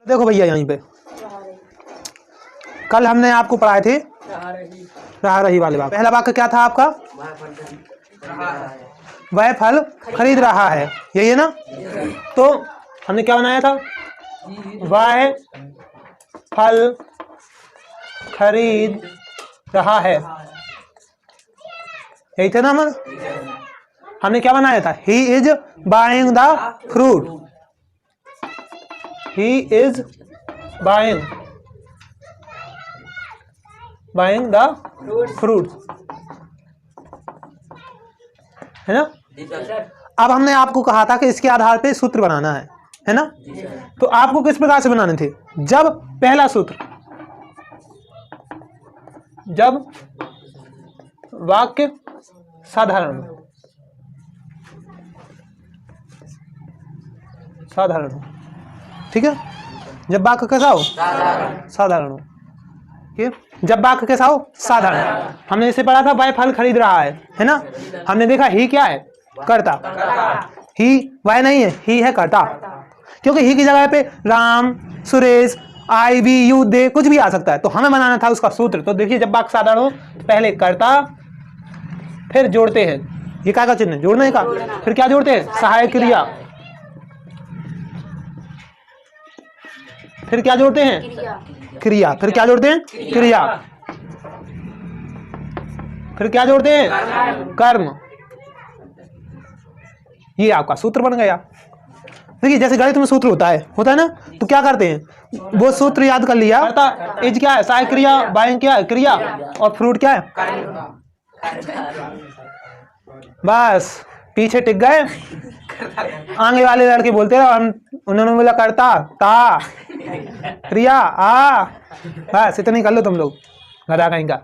देखो भैया यहीं पे कल हमने आपको पढ़ाए थे रहा रही वाले वाक्य। पहला वाक्य क्या था आपका? वह फल खरीद रहा है, यही है ना? तो हमने क्या बनाया था? वह फल खरीद रहा है, यही थे ना? हमने क्या बनाया था? He is buying the fruit, he is buying the fruit, है ना? अब हमने आपको कहा था कि इसके आधार पे सूत्र बनाना है ना? तो आपको किस प्रकार से बनाने थे? जब पहला सूत्र, जब वाक्य साधारण हो, ठीक है? जब वाक्य कैसा हो? साधारण हो। जब वाक्य कैसा हो? साधारण। हमने इसे पढ़ा था वह फल खरीद रहा है ना? हमने देखा ही क्या है? कर्ता। ही वह नहीं है, ही है कर्ता, क्योंकि ही की जगह पे राम, सुरेश, आई, वी, यू, दे कुछ भी आ सकता है। तो हमें बनाना था उसका सूत्र। तो देखिए जब वाक्य साधारण हो तो पहले कर्ता, फिर जोड़ते हैं, ये क्या का चिन्ह? जोड़ने का। फिर क्या जोड़ते हैं? सहायक क्रिया। फिर क्या जोड़ते हैं? क्रिया। फिर क्या जोड़ते हैं? क्रिया। फिर क्या जोड़ते हैं? कर्म। ये आपका सूत्र बन गया। देखिए जैसे गणित में सूत्र होता है ना? तो क्या करते हैं? वो सूत्र याद कर लिया। इज क्या है? सहायक क्रिया, बाइंग क्या है? क्रिया, और फ्रूट क्या है? बस पीछे टिक गए। आगे वाले लड़के बोलते रहो, हम उन्होंने बोला करता ता क्रिया आ, बस इतनी कर लो तुम लोग, गधा कहीं का।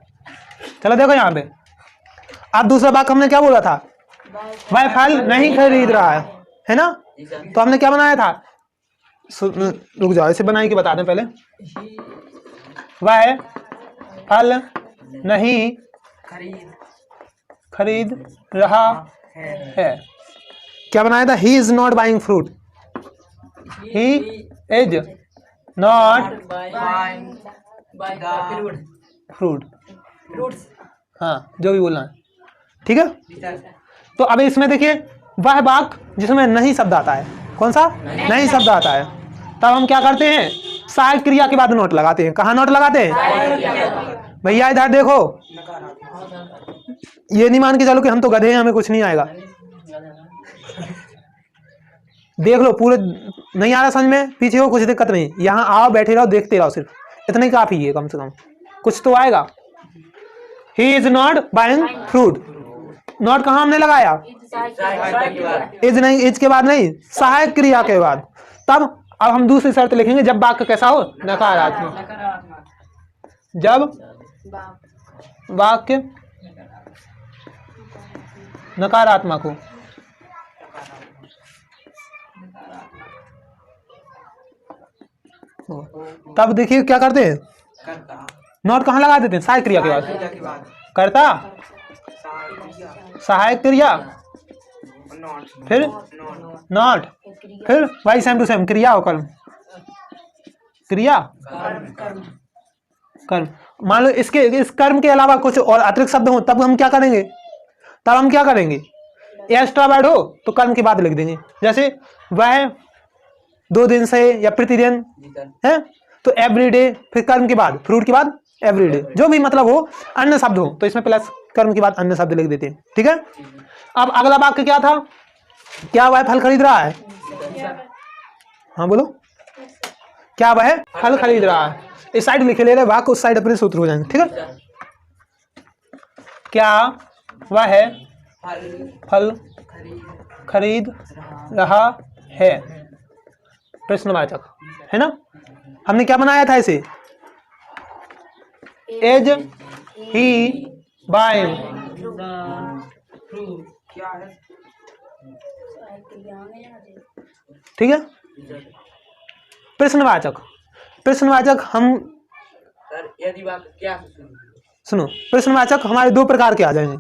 चलो देखो यहाँ पे अब दूसरा वाक्य हमने क्या बोला था? वह फल नहीं खरीद रहा है ना? तो हमने क्या बनाया था? रुक जाओ, इसे बनाई के बता दें पहले। वह फल नहीं खरीद रहा है। क्या बनाया था? He is not buying fruit, he is not fruit, हाँ जो भी बोलना है, ठीक है? तो अब इसमें देखिए वह वाक्य जिसमें नहीं शब्द आता है, कौन सा? नहीं शब्द आता है, तब हम क्या करते हैं? सहायक क्रिया के बाद नोट लगाते हैं। कहाँ नोट लगाते हैं? भैया इधर देखो, ये नहीं मान के चलो कि हम तो गधे हैं, हमें कुछ नहीं आएगा। देख लो, पूरे नहीं आ रहा समझ में? पीछे हो, कुछ दिक्कत नहीं, यहाँ आओ, बैठे रहो, देखते रहो, सिर्फ इतना ही काफी है, कम से कम कुछ तो आएगा। He is not buying fruit, not कहाँ हमने लगाया? इज नहीं, इज के बाद नहीं, सहायक क्रिया के बाद। तब अब हम दूसरी शर्त लिखेंगे, जब वाक्य कैसा हो? नकारात्मक। जब वाक्य नकारात्मक हो, तब देखिए क्या करते हैं? नॉट कहाँ लगा देते हैं? सहायक क्रिया के बाद। कर्ता, सहायक क्रिया, फिर नॉट, फिर वाई सेम टू सेम, क्रिया और कर्म, क्रिया कर्म। मान लो इसके इस कर्म के अलावा कुछ और अतिरिक्त शब्द हो, तब हम क्या करेंगे? एक्स्ट्रा वर्ड हो तो कर्म के बाद लिख देंगे। जैसे वह 2 दिन से या प्रतिदिन है, तो एवरीडे, फिर कर्म के बाद फ्रूट के बाद एवरीडे, जो भी मतलब हो, अन्य शब्द हो तो इसमें प्लस कर्म के बाद अन्य शब्द लिख देते हैं, ठीक है? अब अगला वाक्य क्या था? क्या वह फल खरीद रहा है? हाँ बोलो, क्या वह फल खरीद रहा है? इस साइड लिखे ले रहे वाक्य, उस साइड अपने सूत्र हो जाएंगे, ठीक है? क्या वह फल खरीद रहा है? प्रश्नवाचक, है ना? हमने क्या बनाया था इसे? एज ही बाइंग, ठीक है? प्रश्नवाचक हम यदि वाक्य क्या सुनो, प्रश्नवाचक हमारे 2 प्रकार के आ जाएंगे।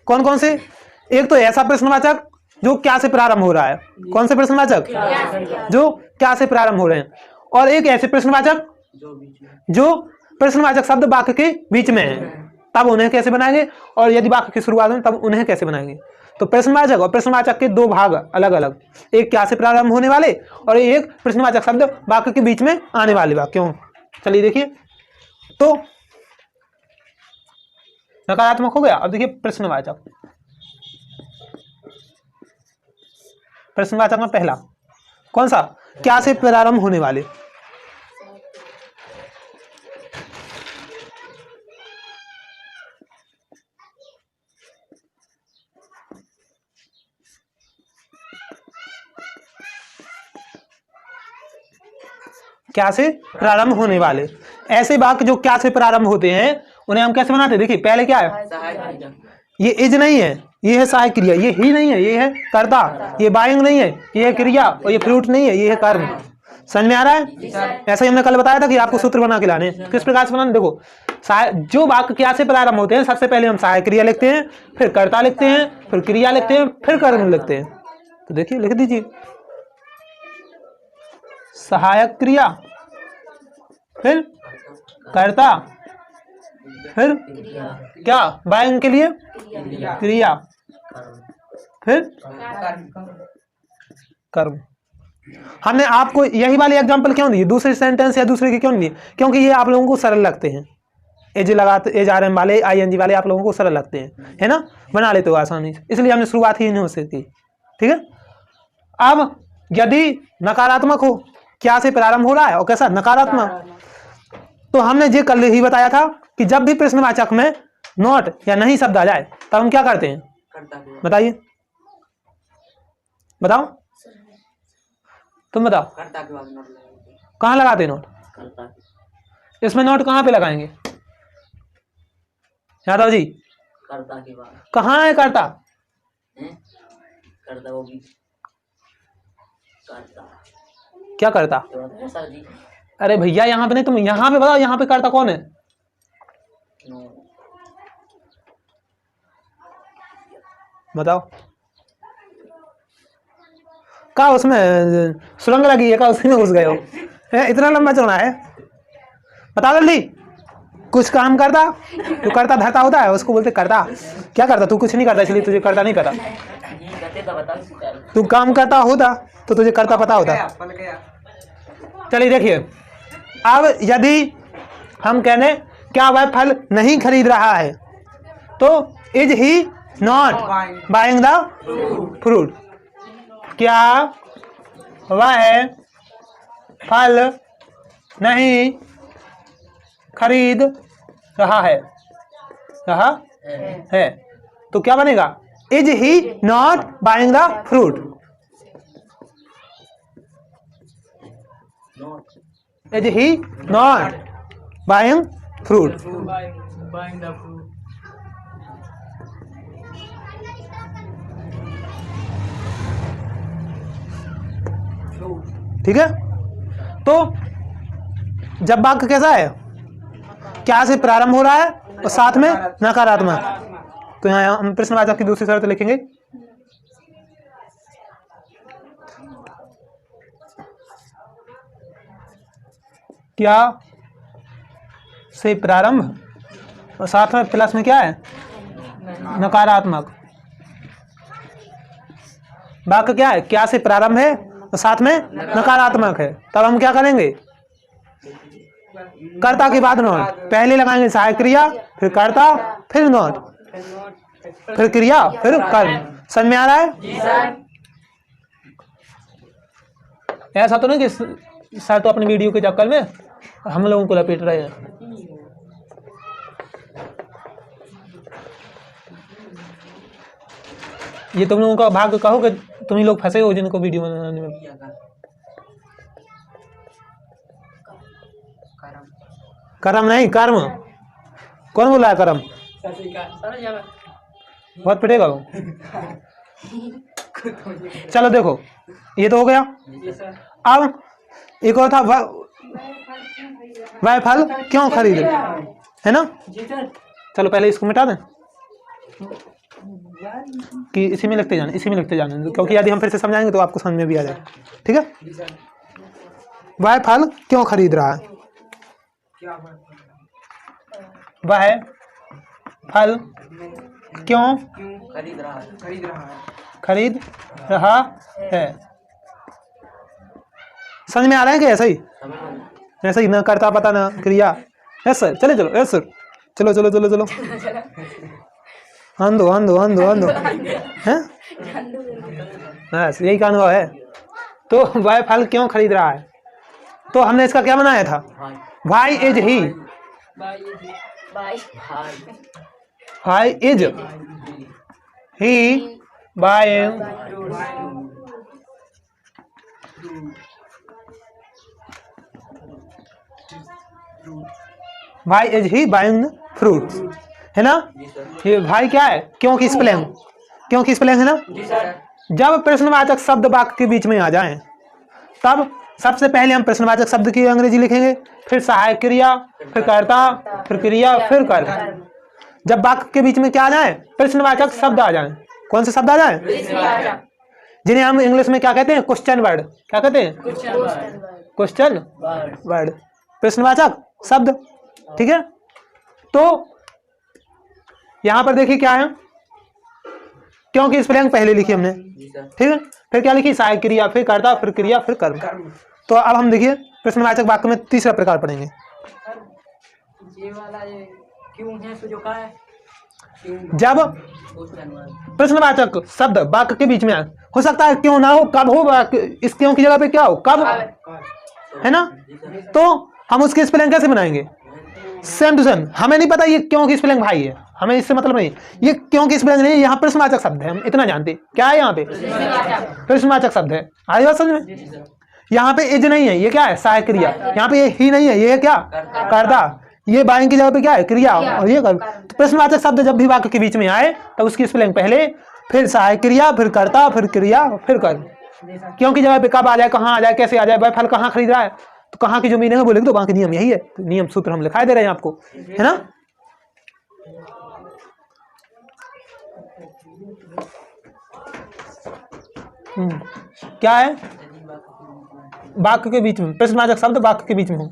कौन कौन से? एक तो ऐसा प्रश्नवाचक जो क्या से प्रारंभ हो रहा है। कौन से प्रश्नवाचक? जो क्या से प्रारंभ हो रहे हैं। और एक ऐसे प्रश्नवाचक जो बीच में जो प्रश्नवाचक शब्द वाक्य के बीच में है, तब उन्हें कैसे बनाएंगे, और यदि वाक्य की शुरुआत में तब उन्हें कैसे बनाएंगे। तो प्रश्नवाचक और प्रश्नवाचक के दो भाग अलग अलग, एक क्या से प्रारंभ होने वाले और एक प्रश्नवाचक शब्द वाक्य के बीच में आने वाले वाक्यों। चलिए देखिए, तो नकारात्मक हो गया। अब देखिए प्रश्नवाचक, प्रश्नवाचक में पहला कौन सा, क्या से प्रारंभ होने वाले। क्या से प्रारंभ होने वाले, ऐसे वाक्य जो क्या से प्रारंभ होते हैं उन्हें हम कैसे बनाते हैं। देखिए पहले क्या है, सहायक क्रिया। ये इज नहीं है, ये है सहायक क्रिया, ये ही नहीं है, ये है कर्ता, ये बाइंग नहीं है, ये है क्रिया, और ये फ्रूट नहीं है, ये है कर्म। समझ में आ रहा है। ऐसा ही हमने कल बताया था कि आपको सूत्र बना के लाने, किस प्रकार से बनाने। देखो जो वाक्य क्या से प्रारंभ होते हैं सबसे पहले हम सहायक क्रिया लिखते हैं, फिर कर्ता लिखते हैं, फिर क्रिया लिखते हैं, फिर कर्म लिखते हैं। तो देखिए लिख दीजिए सहायक क्रिया, फिर कर्ता, फिर क्या बाइंग के लिए क्रिया, फिर कर्म। हमने आपको यही वाले एग्जांपल क्यों दिए, दूसरे सेंटेंस या दूसरे के क्यों नहीं दिए, क्योंकि ये आप लोगों को सरल लगते हैं। एज लगाते, एज आर एम वाले, ING वाले आप लोगों को सरल लगते हैं, है ना, बना लेते हो आसानी से, इसलिए हमने शुरुआत ही इन्हीं से की। ठीक है। अब यदि नकारात्मक हो, क्या से प्रारंभ हो रहा है और कैसा नकारात्मक, तो हमने ये कल ही बताया था कि जब भी प्रश्नवाचक में नॉट या नहीं शब्द आ जाए तब हम क्या करते हैं, बताइए, बताओ, तुम बताओ, कहाँ लगाते हैं नोट, इसमें नोट कहाँ पे लगाएंगे यादव जी, कर्ता के बाद कहाँ है कर्ता, कर्ता वो भी कर्ता क्या करता, सर जी अरे भैया यहाँ पे नहीं, तुम यहाँ पे बताओ, यहाँ पे कर्ता कौन है, बताओ, का उसमें सुरंग लगी है, का उसी में घुस गए हो, इतना लंबा चौड़ा है, बता जल्दी। कुछ काम करता, जो करता धरता होता है उसको बोलते करता। क्या करता, तू कुछ नहीं करता इसलिए तुझे करता नहीं पता, तू काम करता होता तो तुझे करता पता होता। चलिए देखिए, अब यदि हम कहने क्या वह फल नहीं खरीद रहा है, तो is he not buying the fruit, क्या वह फल नहीं खरीद रहा है, तो क्या बनेगा, is he not buying the fruit, is he not buying fruit. ठीक है। तो जब वाक्य कैसा है, क्या से प्रारंभ हो रहा है और साथ में नकारात्मक, तो यहाँ हम प्रश्नवाचक की दूसरी शर्त लिखेंगे, क्या से प्रारंभ और साथ में प्लस में क्या है, नकारात्मक। वाक्य क्या है, क्या से प्रारंभ है और साथ में नकारात्मक है, तब हम क्या करेंगे, कर्ता के बाद नॉट, पहले लगाएंगे सहायक क्रिया, फिर कर्ता, फिर नॉट, फिर क्रिया, फिर कर्म। समझ में आ रहा है। ऐसा तो नहीं कि सर तो अपनी वीडियो के चक्कर में हम लोगों को लपेट रहे हैं। ये तुम लोगों का भाग्य कहो कि तुम ही लोग फंसे हो जिनको वीडियो बनाने में। कर्म नहीं, कर्म, कौन बोला है कर्म, बहुत पिटेगा वो। चलो देखो, ये तो हो गया। अब एक और था, वह फल क्यों खरीदे, है ना। चलो पहले इसको मिटा दें कि इसी में लिखते जाना, इसी में लिखते जाना, क्योंकि यदि हम फिर से समझाएंगे तो आपको समझ में भी आ जाए। ठीक है। वह फल क्यों खरीद रहा है? वह फल क्यों खरीद रहा है। खरीद रहा है? समझ में आ रहा है कि ऐसा ही? ऐसा ही, ना करता पता ना क्रिया। यस सर, चले चलो, यस सर, चलो चलो चलो चलो, आंदो आंदो आंदो आंदो, हैं? बस यही का अनुभव है। तो वह फल क्यों खरीद रहा है? तो हमने इसका क्या बनाया था? Why is he, why is he buying why is he buying fruits, है ना? ये भाई क्या है? क्यों की स्पेलिंग, क्यों की स्पेलिंग है ना? जब प्रश्नवाचक शब्द वाक्य के बीच में आ जाएं तब सबसे पहले हम प्रश्नवाचक शब्द की अंग्रेजी लिखेंगे, फिर सहायक क्रिया, फिर कर्ता, फिर क्रिया, फिर कर्म। जब वाक्य के बीच में क्या आ जाए? प्रश्नवाचक शब्द आ जाए। कौन से शब्द आ जाए? जिन्हें हम इंग्लिश में क्या कहते हैं? Question word. क्या कहते हैं? क्वेश्चन वर्ड, प्रश्नवाचक शब्द। ठीक है, तो यहां पर देखिए क्या है, क्योंकि स्पेलिंग पहले लिखी हमने, ठीक है, फिर क्या लिखी? सहायक क्रिया, फिर कर्ता, फिर क्रिया, फिर कर्म। तो अब हम देखिए प्रश्नवाचक वाक्य में तीसरा प्रकार पढ़ेंगे। ये वाला ये क्यों है तो जो का है? जब प्रश्नवाचक शब्द वाक्य के बीच में आए, हो सकता है क्यों ना हो, कब हो, इस क्यों की जगह पे क्या हो? कब, है ना? तो हम उसकी स्पेलिंग कैसे बनाएंगे? Same to same. हमें नहीं पता ये क्यों की स्पेलिंग भाई है, हमें इससे मतलब नहीं, ये क्यों की स्पेलिंग नहीं, यहाँ प्रश्नवाचक शब्द है, हम इतना जानते। क्या है यहाँ पे? प्रश्नवाचक शब्द है। आई बात समझ में? यहाँ पे इज नहीं है, ये क्या है? सहायक क्रिया। यहाँ पे ये ही नहीं है, ये है क्या? कर्ता। ये बाइंग की जगह पे क्या है? क्रिया, और ये कर्म। तो प्रश्नवाचक शब्द जब भी वाक्य के बीच में आए तब उसकी स्पेलिंग पहले, फिर सहायक क्रिया, फिर कर्ता, फिर क्रिया, फिर कर्म। क्यों की जगह पे कब आ जाए, कहाँ आ जाए, कैसे आ जाए, वह फल कहाँ खरीद रहा है, तो कहाँ की जो मीनिंग है बोलेंगे, तो वहां के नियम यही है। तो नियम सूत्र हम लिखा दे रहे हैं आपको, है ना? क्या है? वाक्य के बीच में प्रश्नवाचक शब्द वाक्य के बीच में हो,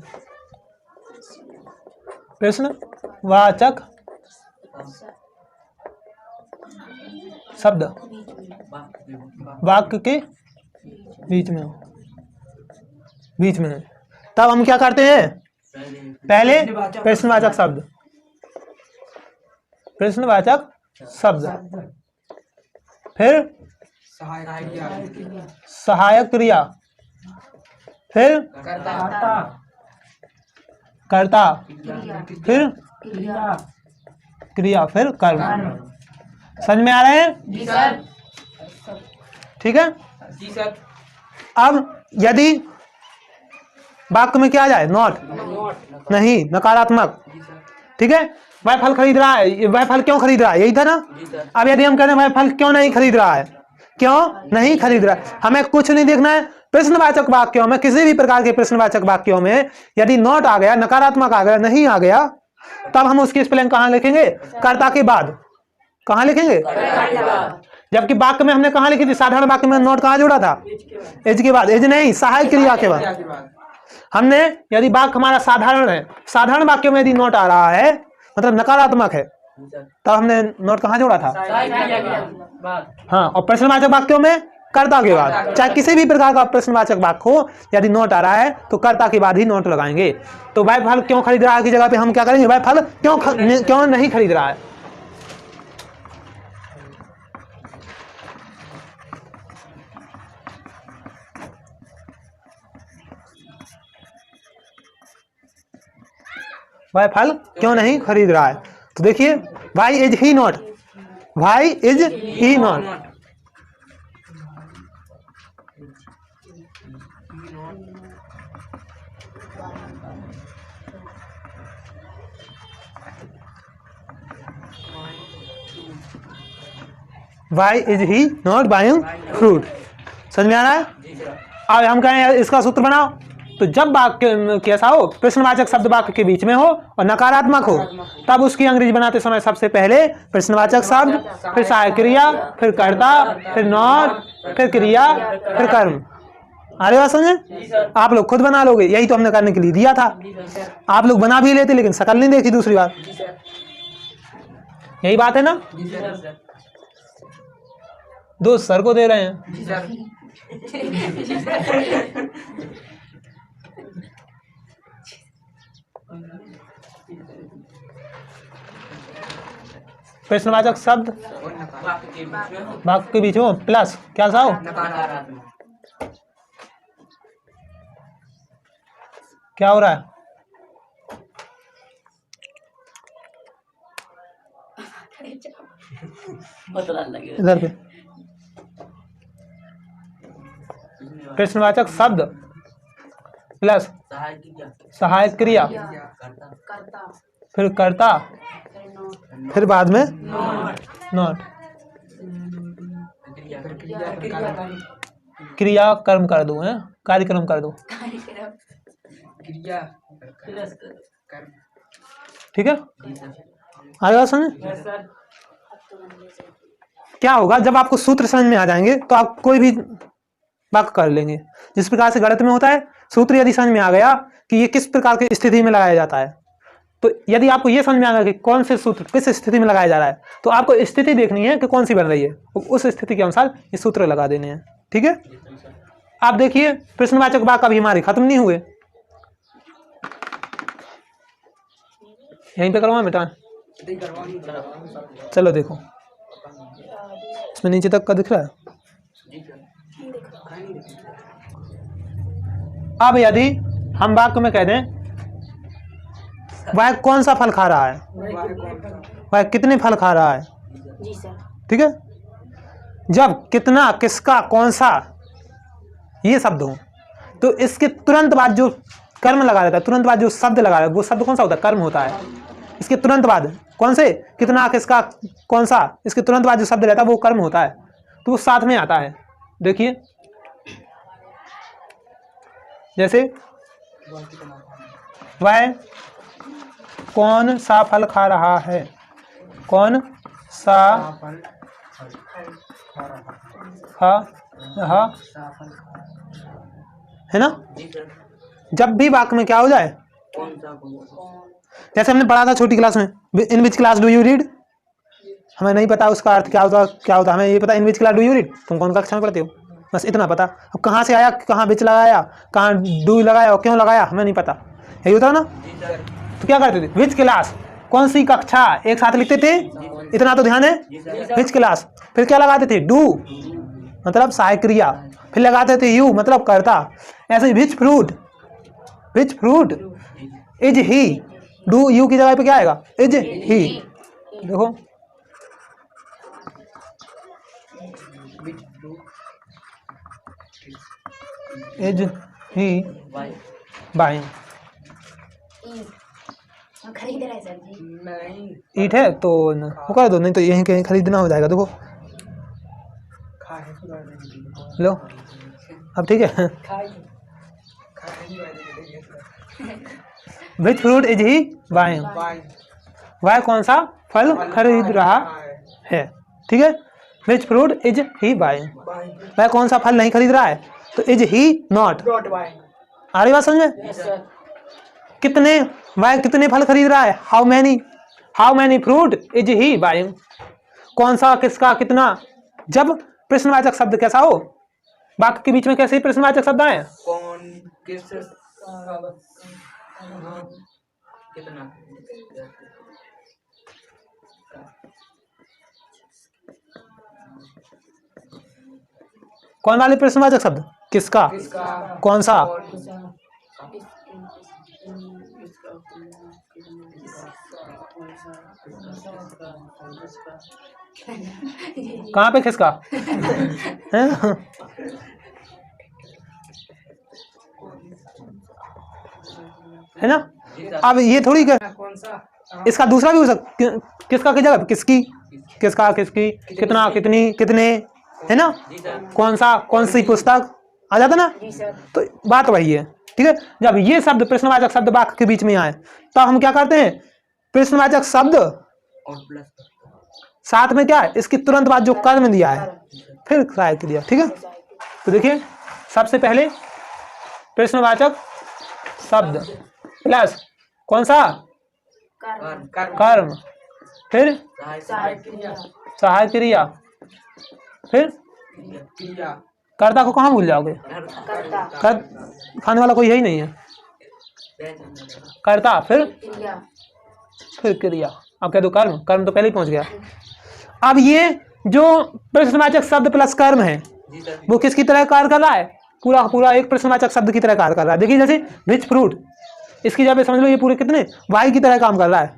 प्रश्नवाचक शब्द वाक्य के बीच में हो, बीच में है, तब हम क्या करते हैं? पहले प्रश्नवाचक शब्द, प्रश्नवाचक शब्द, फिर सहायक क्रिया, फिर कर्ता, फिर क्रिया, फिर कर्म। समझ में आ रहे हैं? जी सर। ठीक है। जी सर। अब यदि वाक्य में क्या आ जाए? नॉट, नहीं, नकारात्मक। ठीक है, वह फल खरीद रहा है, वह फल क्यों खरीद रहा है, यही था ना? अब यदि हम कह रहे हैं वह फल क्यों नहीं खरीद रहा है, क्यों नहीं खरीद रहा है, हमें कुछ नहीं देखना है। प्रश्नवाचक वाक्यों में, किसी भी प्रकार के प्रश्नवाचक वाक्यों में यदि नॉट आ गया, नकारात्मक आ गया, नहीं आ गया, तब हम उसकी स्पेलिंग कहाँ लिखेंगे? कर्ता के बाद। कहाँ लिखेंगे? जबकि वाक्य में हमने कहाँ लिखी थी? साधारण वाक्य में नॉट कहाँ जोड़ा था? एज के बाद। एज नहीं, सहायक क्रिया के बाद। हमने यदि वाक्य हमारा साधारण है, साधारण वाक्य में यदि नॉट आ रहा है मतलब नकारात्मक है, तब हमने नॉट कहाँ जोड़ा था? हाँ, और प्रश्नवाचक वाक्यों में कर्ता के बाद। चाहे किसी भी प्रकार का प्रश्नवाचक वाक्य हो, यदि नॉट आ रहा है तो कर्ता के बाद ही नॉट लगाएंगे। तो वह फल क्यों खरीद रहा है की जगह पे हम क्या करेंगे? वह फल क्यों नहीं खरीद रहा है। वह फल क्यों नहीं खरीद रहा है। तो देखिए, why is he not, why is he not, why is he not buying fruit. समझ में आ रहा है? अब हम कहें इसका सूत्र बनाओ, तो जब वाक्य कैसा हो? प्रश्नवाचक शब्द वाक्य के बीच में हो और नकारात्मक हो, तब उसकी अंग्रेजी बनाते समय सबसे पहले प्रश्नवाचक शब्द, फिर सहायक क्रिया, फिर कर्ता, फिर नॉट, फिर क्रिया, फिर कर्म। आ रही बात समझे? आप लोग खुद बना लोगे, यही तो हमने करने के लिए दिया था। आप लोग बना भी लेते लेकिन शक्ल नहीं देखी दूसरी बार, यही बात है ना। दोस्त सर को दे रहे हैं। प्रश्नवाचक शब्द वाक्य के बीच में प्लस क्या साहब? क्या हो रहा है? इधर पे प्रश्नवाचक शब्द प्लस सहायक क्रिया, फिर कर्ता, फिर बाद में नॉट। क्रिया कर्म कर दो, है कार्यक्रम कर दो, ठीक है। आगे बात समझे? क्या होगा जब आपको सूत्र समझ में आ जाएंगे तो आप कोई भी वाक्य कर लेंगे। जिस प्रकार से गणित में होता है, सूत्र यदि समझ में आ गया कि ये किस प्रकार की स्थिति में लगाया जाता है, तो यदि आपको ये समझ में आ गया कि कौन से सूत्र किस स्थिति में लगाया जा रहा है, तो आपको स्थिति देखनी है कि कौन सी बन रही है, उस स्थिति के अनुसार ये सूत्र लगा देने हैं, ठीक है। आप देखिए प्रश्नवाचक वाक्य अभी हमारे खत्म नहीं हुए, यहीं पे करवाएं बेटा। चलो देखो इसमें नीचे तक का दिख रहा है। अब यदि हम वाक्य में कह दें वह कौन सा फल खा रहा है, वह कितने फल खा रहा है, जी सर। ठीक है। जब कितना, किसका, कौन सा ये शब्द हो तो इसके तुरंत बाद जो कर्म लगा रहता है, तुरंत बाद जो शब्द लगा रहता है, वो शब्द कौन सा होता है? कर्म होता है। इसके तुरंत बाद कौन से, कितना, किसका, कौन सा, इसके तुरंत बाद जो शब्द रहता है वो कर्म होता है, तो वो साथ में आता है। देखिए जैसे वह कौन सा फल खा रहा है, कौन सा खा रहा है ना। जब भी वाक्य में क्या हो जाए, जैसे हमने पढ़ा था छोटी क्लास में, in which class do you read, हमें नहीं पता उसका अर्थ क्या होता, हमें ये पता in which class do you read, तुम कौन कक्षा में पढ़ते हो, बस इतना पता। अब कहाँ से आया, कहाँ विच लगाया, कहाँ डू लगाया और क्यों लगाया, हमें नहीं पता, यही होता ना। तो क्या करते थे, विच क्लास, कौन सी कक्षा, एक साथ लिखते थे, इतना तो ध्यान है। विच क्लास, फिर क्या लगाते थे, डू मतलब सहायक क्रिया, फिर लगाते थे यू मतलब कर्ता। ऐसे ही which fruit, which fruit is he, do you की जगह पे क्या आएगा, इज ही। देखो इज ही बाइंग, खरीद रहे सर जी। नहीं ईट है तो वो कर दो, नहीं तो यहीं कहीं खरीदना हो जाएगा। देखो लो अब ठीक है। विच फ्रूट इज ही बाइंग, वह कौन सा फल खरीद रहा है, ठीक है। विच फ्रूट इज ही बाइंग, वह कौन सा फल नहीं खरीद रहा है, तो इज ही नॉट। आ रही बात समझ में? कितने, वह कितने फल खरीद रहा है, how many fruit is he buying, कौन सा, किसका, कितना। जब प्रश्नवाचक शब्द कैसा हो, वाक्य के बीच में कैसे प्रश्नवाचक शब्द आए, कौन, किस, कितना, कौन वाले प्रश्नवाचक शब्द, किसका, कौन सा, कहाँ पे किसका हैं? है ना। अब ये थोड़ी कौन सा, इसका दूसरा भी हो सकता, किसका की जगह किसकी, किसका, किसकी, कितना, कितनी, कितने, है ना। कौन सा, कौन सी पुस्तक आ जाता ना। तो बात वही है, ठीक है। जब ये शब्द प्रश्नवाचक शब्द वाक्य के बीच में आए तो हम क्या करते हैं, प्रश्नवाचक शब्द और प्लस साथ में क्या है, इसकी तुरंत बाद जो कर्म दिया है फिर सहायक दिया, ठीक है। तो देखिए सबसे पहले प्रश्नवाचक शब्द प्लस कौन सा कर्म कर्म, फिर सहायक क्रिया सहायक क्रिया, फिर क्रिया कर्ता को कहाँ भूल जाओगे? कर्ता कर खाने वाला कोई है ही नहीं है। कर्ता फिर क्रिया। अब कह दो कर्म, कर्म तो पहले ही पहुंच गया। अब ये जो प्रश्नवाचक शब्द प्लस कर्म है वो किसकी तरह कार्य कर रहा है? पूरा पूरा एक प्रश्नवाचक शब्द की तरह कार्य कर रहा है। देखिए जैसे विच फ्रूट, इसकी जगह पे समझ लो ये पूरे कितने वाई की तरह काम कर रहा है।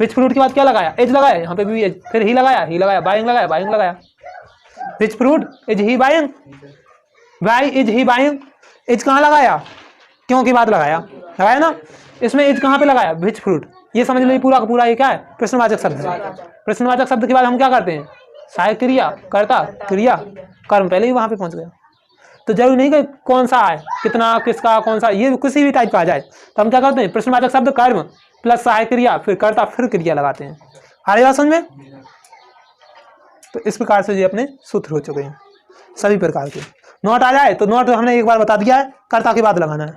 विच फ्रूट के बाद क्या लगाया? एज लगाया, यहाँ पे भी एज, फिर ही लगाया, बाइंग लगाया। Which fruit is he buying, why is he buying. एज कहाँ लगाया? क्यों की बात लगाया ना। इसमें एज कहाँ पे लगाया? Which fruit. ये समझ लो ये पूरा का पूरा ये क्या है? प्रश्नवाचक शब्द है। प्रश्नवाचक शब्द के बाद हम क्या करते हैं? सहायक क्रिया, कर्ता, क्रिया, कर्म पहले ही वहां पे पहुंच गया। तो जरूरी नहीं कि कौन सा है, कितना, किसका, कौन सा, ये किसी भी टाइप का आ जाए तो हम क्या करते हैं? प्रश्नवाचक शब्द कर्म प्लस सहायक क्रिया फिर कर्ता फिर क्रिया लगाते हैं। आ रही बात समझ में? तो इस प्रकार से ये अपने सूत्र हो चुके हैं सभी प्रकार के। नोट आ जाए तो नोट हमने एक बार बता दिया है, कर्ता के बाद लगाना है।